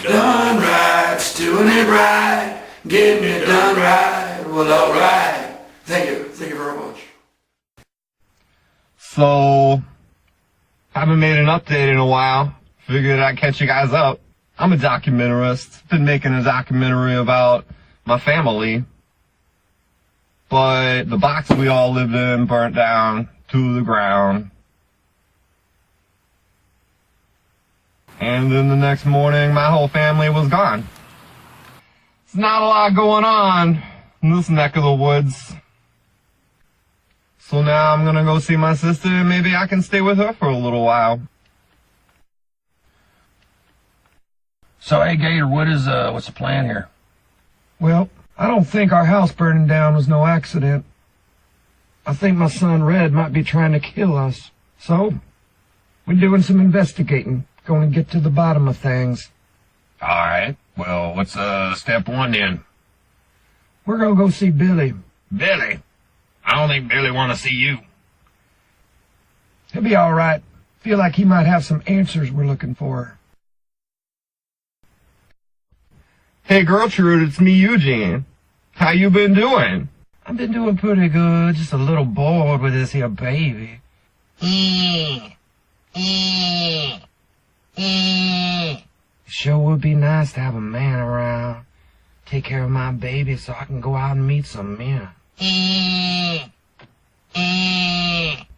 Dunryts doing it right, getting it done right. Well, alright. Thank you very much. So, haven't made an update in a while. Figured I'd catch you guys up. I'm a documentarist. Been making a documentary about my family. But the box we all lived in burnt down to the ground. And then the next morning, my whole family was gone. There's not a lot going on in this neck of the woods. So now I'm gonna go see my sister and maybe I can stay with her for a little while. So, hey, Gator, what's the plan here? Well, I don't think our house burning down was no accident. I think my son Red might be trying to kill us. So, we're doing some investigating. Going to get to the bottom of things. All right. Well, what's step one then? We're going to go see Billy. Billy? I don't think Billy want to see you. He'll be all right. Feel like he might have some answers we're looking for. Hey Gertrude, it's me, Eugene. How you been doing? I've been doing pretty good. Just a little bored with this here baby. Sure would be nice to have a man around. Take care of my baby so I can go out and meet some men.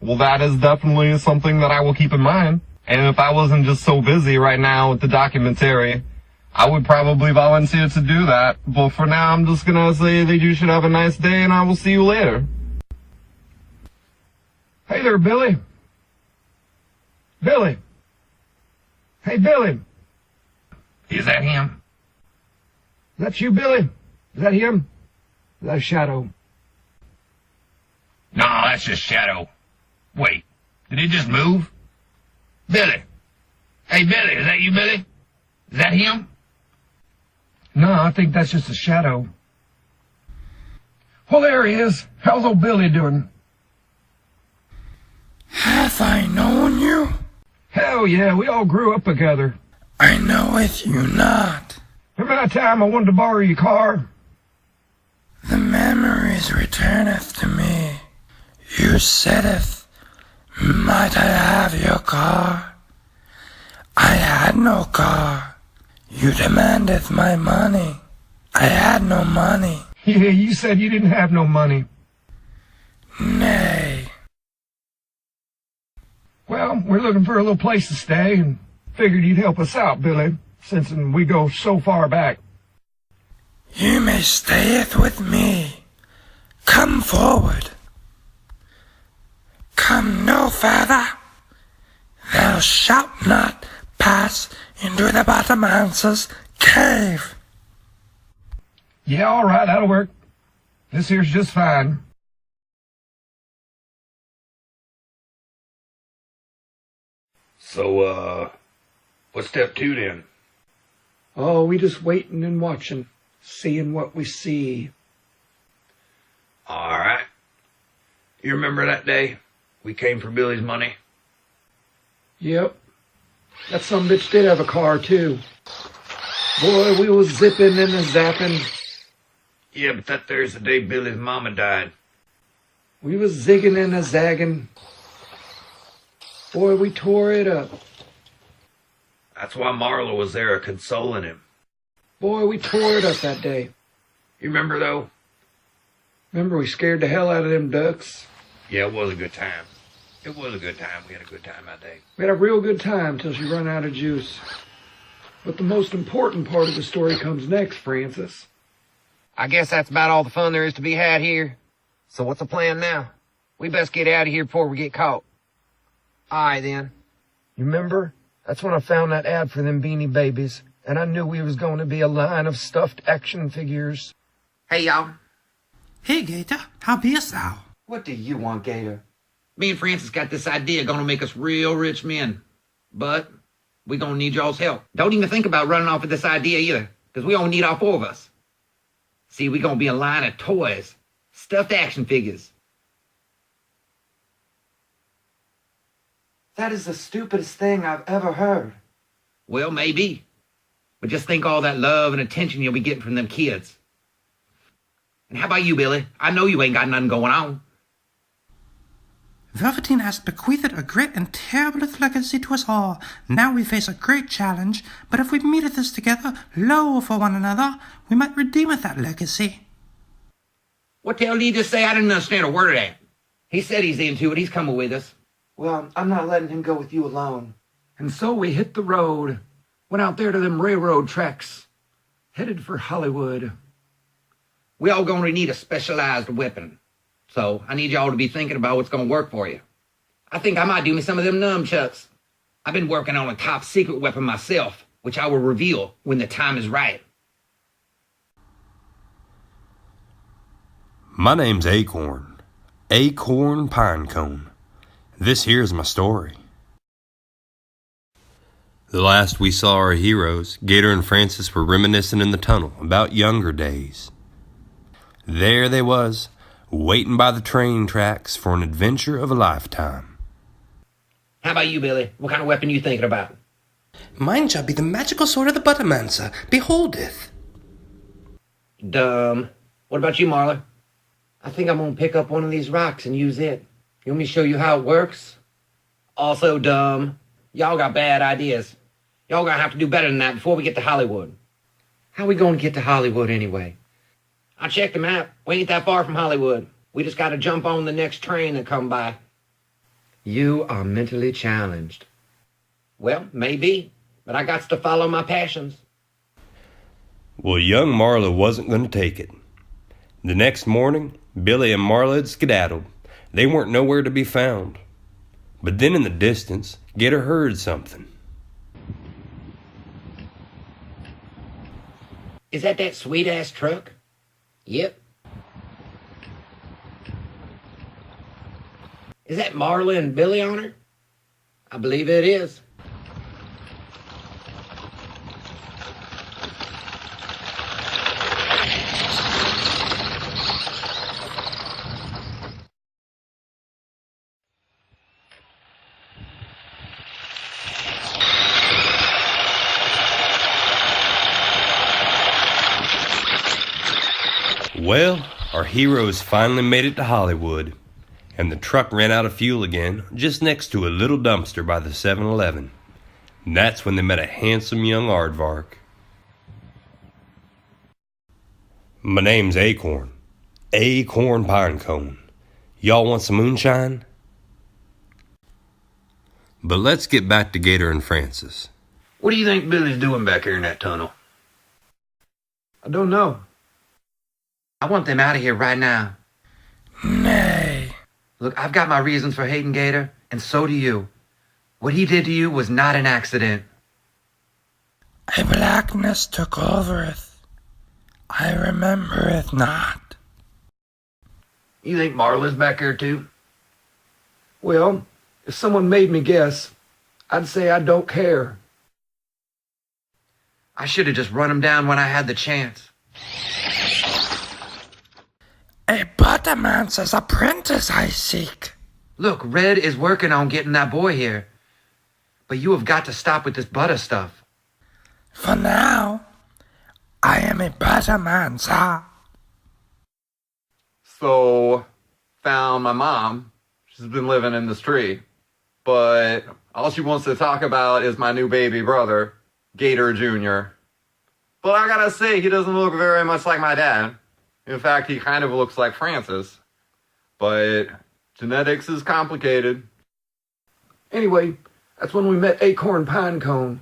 Well, that is definitely something that I will keep in mind. And if I wasn't just so busy right now with the documentary, I would probably volunteer to do that. But for now, I'm just gonna say that you should have a nice day and I will see you later. Hey there, Billy. Billy. Hey, Billy. Is that him? Is that you, Billy? Is that him? Is that a shadow? No, that's just Shadow. Wait, did he just move? Billy. Hey, Billy, is that you, Billy? Is that him? No, I think that's just a shadow. Well, there he is. How's old Billy doing? Have I known you? Hell yeah, we all grew up together. I knoweth you not. Remember that time I wanted to borrow your car? The memories returneth to me. You saideth, might I have your car? I had no car. You demandeth my money. I had no money. Yeah, you said you didn't have no money. Nay. Well, we're looking for a little place to stay and figured you'd help us out, Billy, since we go so far back. You may stayeth with me. Come forward. Come no further. Thou shalt not pass into the bottom-answer's cave. Yeah, all right, that'll work. This here's just fine. So, what's step two then? Oh, we just waiting and watching, seeing what we see. All right. You remember that day we came for Billy's money? Yep. That sumbitch did have a car, too. Boy, we was zipping and zapping. Yeah, but that there's the day Billy's mama died. We was zigging and zagging. Boy, we tore it up. That's why Marla was there consoling him. Boy, we tore it up that day. You remember, though? Remember we scared the hell out of them ducks? Yeah, it was a good time. It was a good time. We had a good time that day. We had a real good time till she run out of juice. But the most important part of the story comes next, Francis. I guess that's about all the fun there is to be had here. So what's the plan now? We best get out of here before we get caught. Aye, then. You remember? That's when I found that ad for them Beanie Babies, and I knew we was going to be a line of stuffed action figures. Hey, y'all. Hey, Gator, how beest thou? What do you want, Gator? Me and Francis got this idea gonna make us real rich men. But we gonna need y'all's help. Don't even think about running off with this idea either, because we only need all four of us. See, we gonna be a line of toys, stuffed action figures. That is the stupidest thing I've ever heard. Well, maybe. But just think all that love and attention you'll be getting from them kids. And how about you, Billy? I know you ain't got nothing going on. Velveteen has bequeathed a great and terrible legacy to us all. Now we face a great challenge, but if we meet this together, loyal for one another, we might redeem that legacy. What the hell did he just say? I didn't understand a word of that. He said he's into it. He's coming with us. Well, I'm not letting him go with you alone. And so we hit the road, went out there to them railroad tracks, headed for Hollywood. We all gonna need a specialized weapon. So I need y'all to be thinking about what's gonna work for you. I think I might do me some of them nunchucks. I've been working on a top secret weapon myself, which I will reveal when the time is right. My name's Acorn. Acorn Pinecone. This here's my story. The last we saw our heroes, Gator and Francis were reminiscing in the tunnel about younger days. There they was, waiting by the train tracks for an adventure of a lifetime. How about you, Billy? What kind of weapon you thinking about? Mine shall be the magical sword of the Buttermancer. Beholdeth. Dumb. What about you, Marla? I think I'm gonna pick up one of these rocks and use it. You want me to show you how it works? Also dumb. Y'all got bad ideas. Y'all gonna have to do better than that before we get to Hollywood. How we gonna get to Hollywood anyway? I checked the map. We ain't that far from Hollywood. We just gotta jump on the next train that come by. You are mentally challenged. Well, maybe, but I got to follow my passions. Well, young Marla wasn't going to take it. The next morning, Billy and Marla had skedaddled. They weren't nowhere to be found. But then in the distance, Gator heard something. Is that sweet-ass truck? Yep. Is that Marla and Billy on her? I believe it is. Well, our heroes finally made it to Hollywood, and the truck ran out of fuel again just next to a little dumpster by the 7-Eleven. That's when they met a handsome young aardvark. My name's Acorn. Acorn Pinecone. Y'all want some moonshine? But let's get back to Gator and Francis. What do you think Billy's doing back here in that tunnel? I don't know. I want them out of here right now. Nay. Look, I've got my reasons for hating Gator, and so do you. What he did to you was not an accident. A blackness took overeth. I remember it not. You think Marla's back here too? Well, if someone made me guess, I'd say I don't care. I should have just run him down when I had the chance. A Buttermancer's apprentice I seek. Look, Red is working on getting that boy here. But you have got to stop with this butter stuff. For now, I am a Buttermancer. So, found my mom. She's been living in this tree. But all she wants to talk about is my new baby brother, Gator Jr. But I gotta say, he doesn't look very much like my dad. In fact, he kind of looks like Francis. But genetics is complicated. Anyway, that's when we met Acorn Pinecone.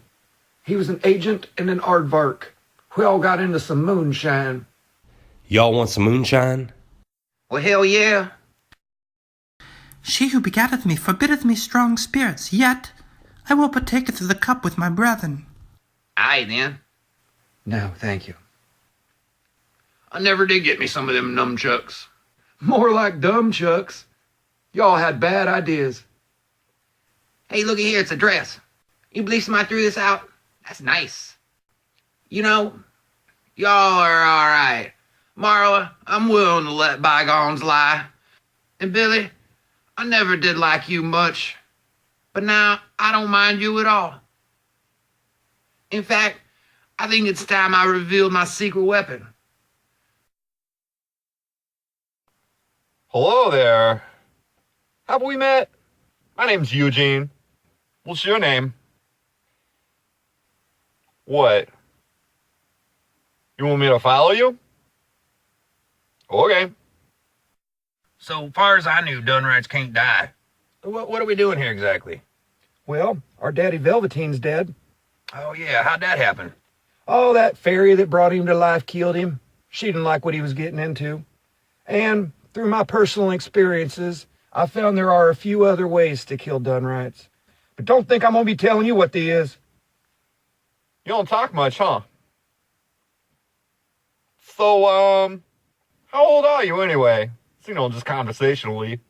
He was an agent and an aardvark. We all got into some moonshine. Y'all want some moonshine? Well, hell yeah. She who begatteth me forbiddeth me strong spirits, yet I will partaketh of the cup with my brethren. Aye, then. No, thank you. I never did get me some of them nunchucks. More like dumb chucks. Y'all had bad ideas. Hey, looky here, it's a dress. You believe somebody threw this out? That's nice. You know, y'all are all right. Marla, I'm willing to let bygones lie. And Billy, I never did like you much. But now, I don't mind you at all. In fact, I think it's time I revealed my secret weapon. Hello there. Have we met? My name's Eugene. What's your name? What? You want me to follow you? Okay. So far as I knew, Dunryts can't die. What are we doing here exactly? Well, our daddy Velveteen's dead. Oh yeah, how'd that happen? Oh, that fairy that brought him to life killed him. She didn't like what he was getting into. And through my personal experiences, I found there are a few other ways to kill Dunryts. But don't think I'm going to be telling you what they is. You don't talk much, huh? So, how old are you anyway? Just conversationally.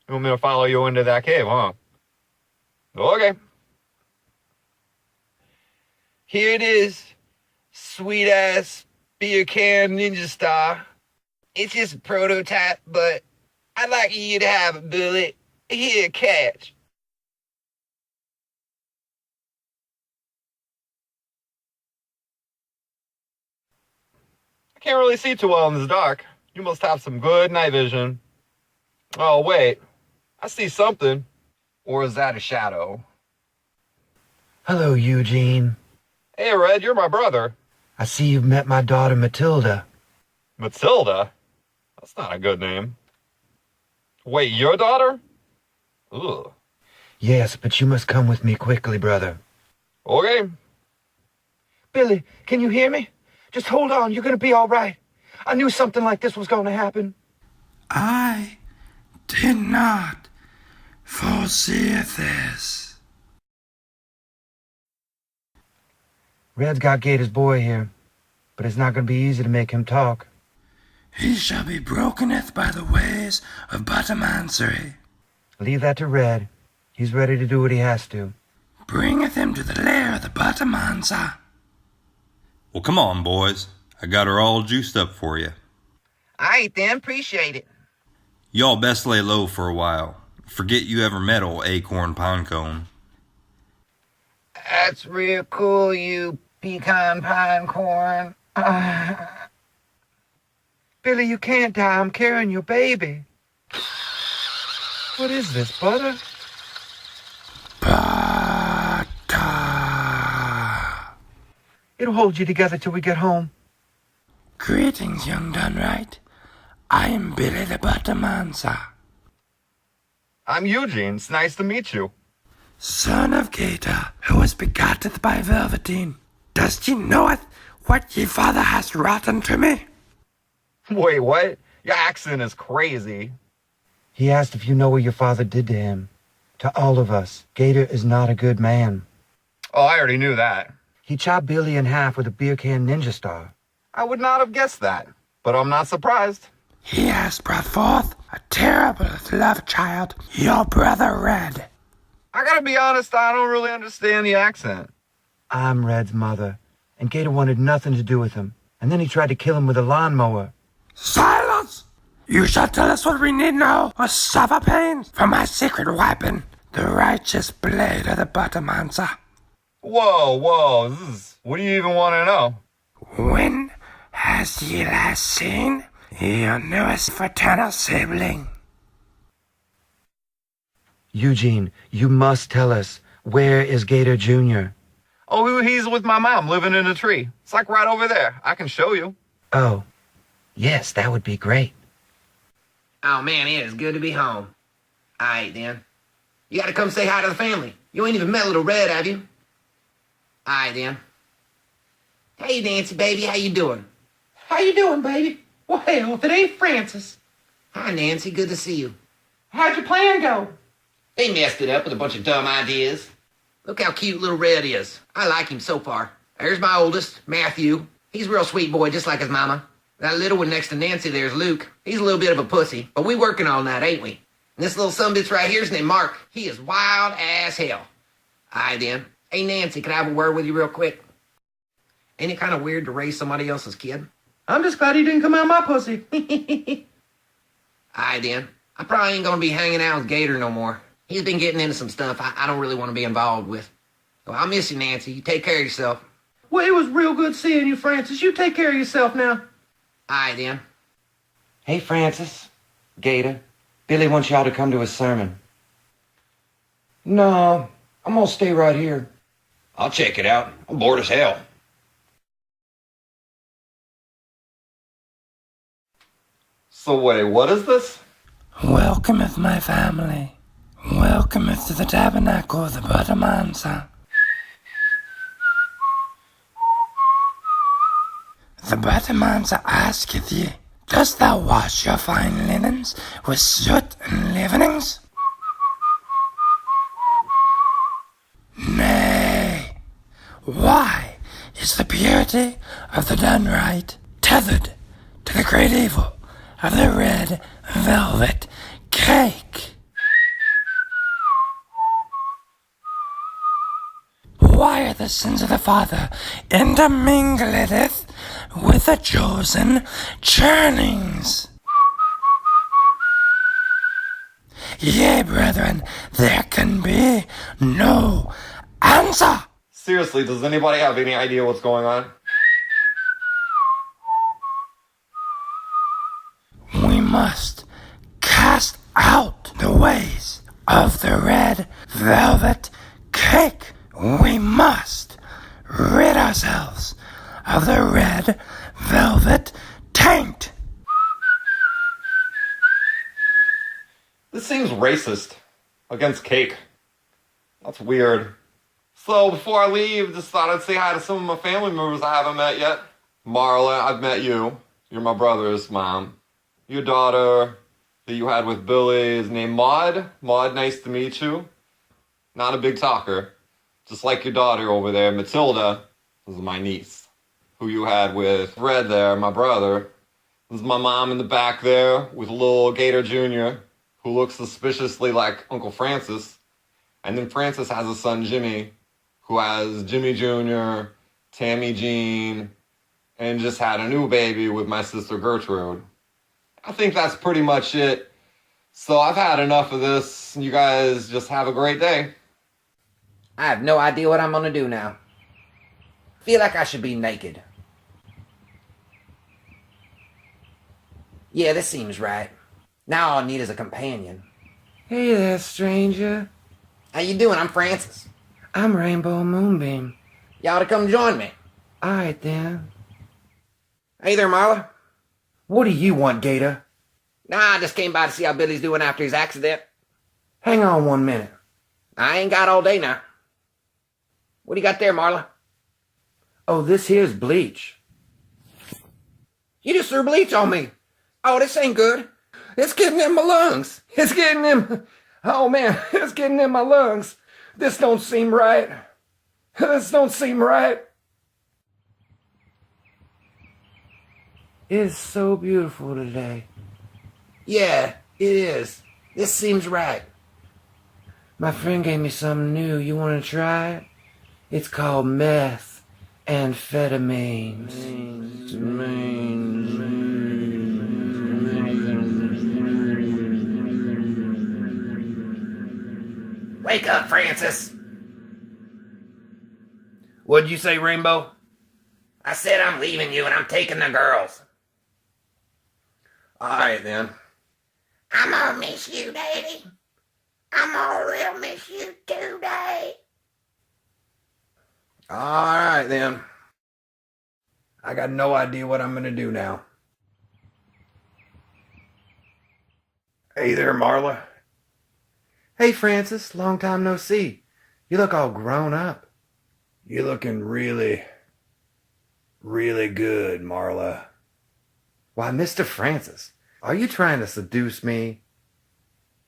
You want me to follow you into that cave, huh? Okay. Here it is. Sweet-ass beer can ninja star. It's just a prototype, but I'd like you to have it, Billy. Here, catch. I can't really see too well in this dark. You must have some good night vision. Oh, wait. I see something. Or is that a shadow? Hello, Eugene. Hey, Red, you're my brother. I see you've met my daughter, Matilda. Matilda? That's not a good name. Wait, your daughter? Ugh. Yes, but you must come with me quickly, brother. Okay. Billy, can you hear me? Just hold on. You're going to be all right. I knew something like this was going to happen. I did not foresee this. Red's got Gator's boy here, but it's not going to be easy to make him talk. He shall be brokeneth by the ways of Buttermancery. Leave that to Red. He's ready to do what he has to. Bringeth him to the lair of the Buttermancer. Well, come on, boys. I got her all juiced up for you. Aight then, appreciate it. Y'all best lay low for a while. Forget you ever met old Acorn Pinecone. That's real cool, you pecan pine corn. Billy, you can't die. I'm carrying your baby. What is this, butter? Butter. It'll hold you together till we get home. Greetings, young Dunright. I am Billy the Buttermancer, I'm Eugene. It's nice to meet you. son of Gator, who was begotteth by Velveteen. Dost ye knoweth what ye father has wrought unto me? Wait, what? Your accent is crazy. He asked if you know what your father did to him. To all of us, Gator is not a good man. Oh, I already knew that. He chopped Billy in half with a beer can ninja star. I would not have guessed that, but I'm not surprised. He has brought forth a terrible love child, your brother Red. I gotta be honest, I don't really understand the accent. I'm Red's mother, and Gator wanted nothing to do with him. And then he tried to kill him with a lawnmower. Silence! You shall tell us what we need know, or suffer pain from my secret weapon, the righteous blade of the Buttermancer. Whoa, what do you even want to know? When has ye last seen your newest fraternal sibling? Eugene, you must tell us, where is Gator Jr.? Oh, he's with my mom living in a tree. It's like right over there. I can show you. Oh, yes, that would be great. Oh, man, it is good to be home. All right, then. You gotta come say hi to the family. You ain't even met little Red, have you? All right, then. Hey, Nancy, baby, how you doing? How you doing, baby? Well, hell, if it ain't Francis. Hi, Nancy, good to see you. How'd your plan go? They messed it up with a bunch of dumb ideas. Look how cute little Red is. I like him so far. There's my oldest, Matthew. He's a real sweet boy, just like his mama. That little one next to Nancy there's Luke. He's a little bit of a pussy, but we working on that, ain't we? And this little sumbitch right here's named Mark. He is wild as hell. All right, then. Hey, Nancy, can I have a word with you real quick? Ain't it kind of weird to raise somebody else's kid? I'm just glad he didn't come out my pussy. All right, then. I probably ain't gonna be hanging out with Gator no more. He's been getting into some stuff I don't really want to be involved with. So I'll miss you, Nancy. You take care of yourself. Well, it was real good seeing you, Francis. You take care of yourself now. All right, then. Hey, Francis. Gator. Billy wants y'all to come to his sermon. No, I'm gonna stay right here. I'll check it out. I'm bored as hell. So wait, what is this? Welcometh my family. Welcometh to the tabernacle of the Buttermancer. The Buttermancer asketh ye, Dost thou wash your fine linens with soot and leavenings? Nay. Why is the purity of the Dunryt tethered to the great evil of the red velvet cake? Why are the sins of the father intermingled with the chosen churnings? Yea, brethren, there can be no answer. Seriously, does anybody have any idea what's going on? We must cast out the ways of the red velvet cake. We must rid ourselves of the red velvet taint. This seems racist. Against cake. That's weird. So, before I leave, just thought I'd say hi to some of my family members I haven't met yet. Marla, I've met you. You're my brother's mom. Your daughter that you had with Billy is named Maud. Maud, nice to meet you. Not a big talker. Just like your daughter over there, Matilda. This is my niece. Who you had with Red there, my brother. This is my mom in the back there with little Gator Jr., who looks suspiciously like Uncle Francis. And then Francis has a son, Jimmy, who has Jimmy Jr., Tammy Jean, and just had a new baby with my sister Gertrude. I think that's pretty much it. So I've had enough of this. You guys just have a great day. I have no idea what I'm gonna do now. Feel like I should be naked. Yeah, this seems right. Now all I need is a companion. Hey there, stranger. How you doing? I'm Francis. I'm Rainbow Moonbeam. You ought to come join me. All right, then. Hey there, Marla. What do you want, Gator? Nah, I just came by to see how Billy's doing after his accident. Hang on 1 minute. I ain't got all day now. What do you got there, Marla? Oh, this here's bleach. You just threw bleach on me. Oh, this ain't good. It's getting in my lungs. It's getting in... Oh, man, it's getting in my lungs. This don't seem right. This don't seem right. It's so beautiful today. Yeah, it is. This seems right. My friend gave me something new. You want to try it? It's called meth amphetamines. Wake up, Francis. What'd you say, Rainbow? I said I'm leaving you and I'm taking the girls. All right, then. I'm gonna miss you, Daddy. I'm gonna real miss you too, Daddy. All right, then. I got no idea what I'm going to do now. Hey there, Marla. Hey, Francis. Long time no see. You look all grown up. You're looking really, really good, Marla. Why, Mr. Francis, are you trying to seduce me?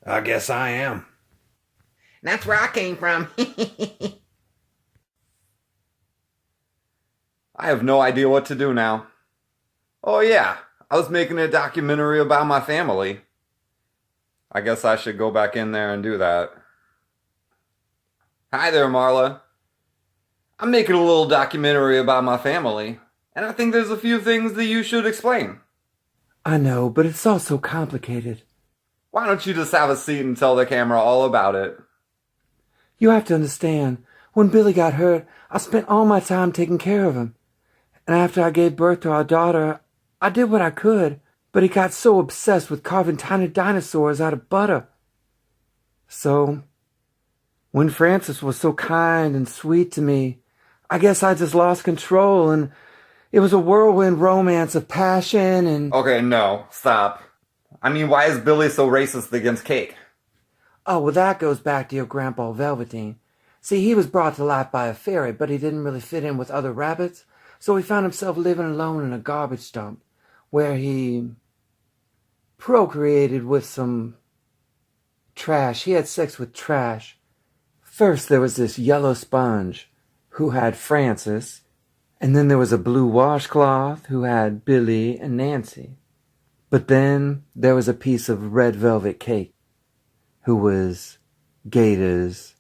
I guess I am. That's where I came from. I have no idea what to do now. Oh yeah, I was making a documentary about my family. I guess I should go back in there and do that. Hi there, Marla. I'm making a little documentary about my family, and I think there's a few things that you should explain. I know, but it's all so complicated. Why don't you just have a seat and tell the camera all about it? You have to understand, When Billy got hurt, I spent all my time taking care of him. And after I gave birth to our daughter, I did what I could, but he got so obsessed with carving tiny dinosaurs out of butter. So, when Frances was so kind and sweet to me, I guess I just lost control, and it was a whirlwind romance of passion and... Okay, no, stop. I mean, why is Billy so racist against cake? Oh, well, that goes back to your Grandpa Velveteen. See, he was brought to life by a fairy, but he didn't really fit in with other rabbits, so he found himself living alone in a garbage dump, where he procreated with some trash. He had sex with trash. First, there was this yellow sponge, who had Frances, and then there was a blue washcloth, who had Billy and Nancy. But then there was a piece of red velvet cake, who was Gator's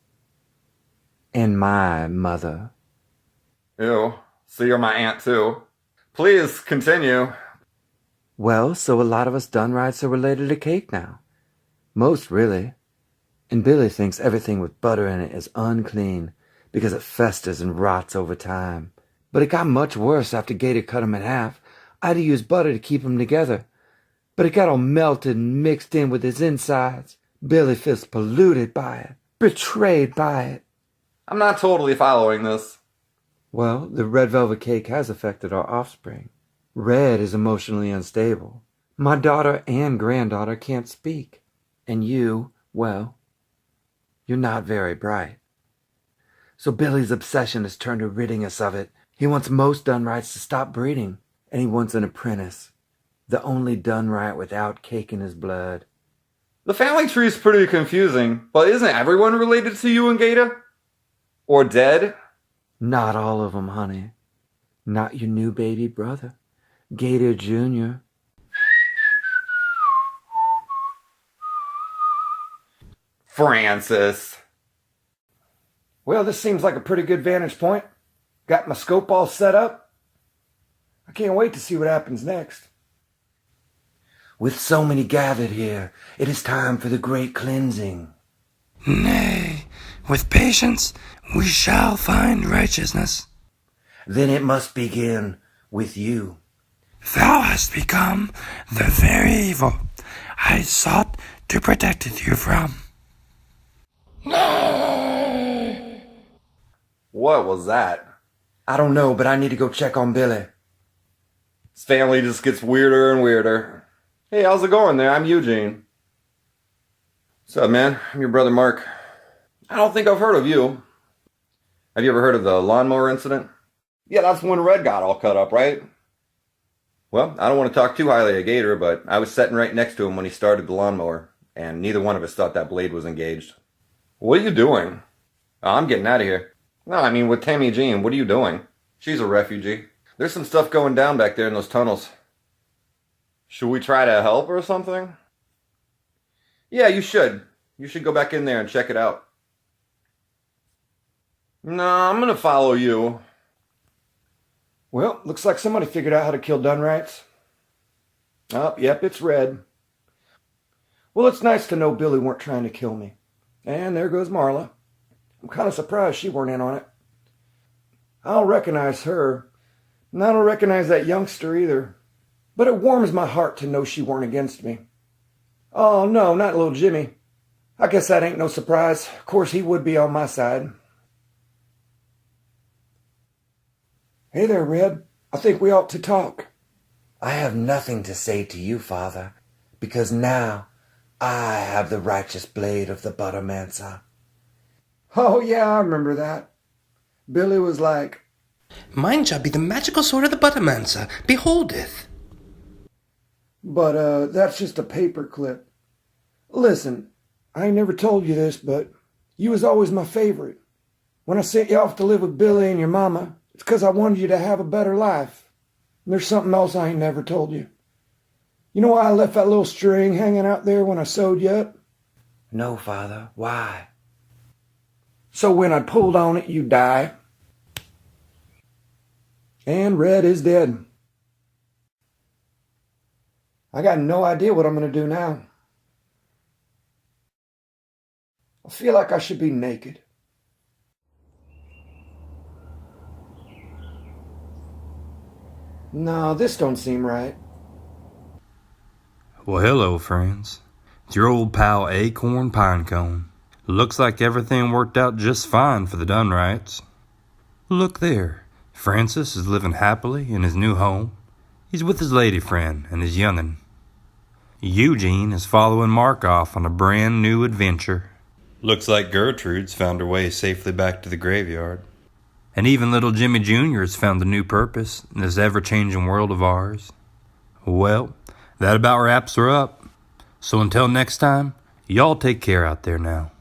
and my mother. Ew, so you're my aunt too. Please, continue. Well, so a lot of us Dunryts are related to cake now. Most, really. And Billy thinks everything with butter in it is unclean, because it festers and rots over time. But it got much worse after Gator cut him in half. I had to use butter to keep him together. But it got all melted and mixed in with his insides. Billy feels polluted by it, betrayed by it. I'm not totally following this. Well, the red velvet cake has affected our offspring. Red is emotionally unstable. My daughter and granddaughter can't speak. And you, well, you're not very bright. So Billy's obsession has turned to ridding us of it. He wants most Dunryts to stop breeding, and he wants an apprentice. The only Dunryt without cake in his blood. The family tree is pretty confusing, but isn't everyone related to you and Gator? Or dead? Not all of them, honey. Not your new baby brother, Gator Jr. Francis. Well, this seems like a pretty good vantage point. Got my scope all set up. I can't wait to see what happens next. With so many gathered here, it is time for the great cleansing. Nay, with patience we shall find righteousness. Then it must begin with you. Thou hast become the very evil I sought to protect you from. What was that? I don't know, but I need to go check on Billy. His family just gets weirder and weirder. Hey, how's it going there? I'm Eugene. What's up, man? I'm your brother Mark. I don't think I've heard of you. Have you ever heard of the lawnmower incident? Yeah, that's when Red got all cut up, right? Well, I don't want to talk too highly of Gator, but I was sitting right next to him when he started the lawnmower, and neither one of us thought that blade was engaged. What are you doing? Oh, I'm getting out of here. No, I mean, with Tammy Jean, what are you doing? She's a refugee. There's some stuff going down back there in those tunnels. Should we try to help or something? Yeah, you should. You should go back in there and check it out. No, I'm gonna follow you. Well, looks like somebody figured out how to kill Dunryts. Oh, yep, it's Red. Well, it's nice to know Billy weren't trying to kill me. And there goes Marla. I'm kind of surprised she weren't in on it. I don't recognize her, and I don't recognize that youngster either. But it warms my heart to know she weren't against me. Oh, no, not little Jimmy. I guess that ain't no surprise. Of course, he would be on my side. Hey there, Red. I think we ought to talk. I have nothing to say to you, Father, because now I have the righteous blade of the Buttermancer. Oh, yeah, I remember that. Billy was like, Mine shall be the magical sword of the Buttermancer. Beholdeth. But that's just a paper clip. Listen, I ain't never told you this, but you was always my favorite. When I sent you off to live with Billy and your mama, it's 'cause I wanted you to have a better life. And there's something else I ain't never told you. You know why I left that little string hanging out there when I sewed you up? No, Father. Why? So when I pulled on it, you'd die. And Red is dead. I got no idea what I'm going to do now. I feel like I should be naked. No, this don't seem right. Well, hello, friends. It's your old pal Acorn Pinecone. Looks like everything worked out just fine for the Dunryts. Look there. Francis is living happily in his new home. He's with his lady friend and his young'un. Eugene is following Mark off on a brand new adventure. Looks like Gertrude's found her way safely back to the graveyard. And even little Jimmy Jr. has found a new purpose in this ever-changing world of ours. Well, that about wraps her up. So until next time, y'all take care out there now.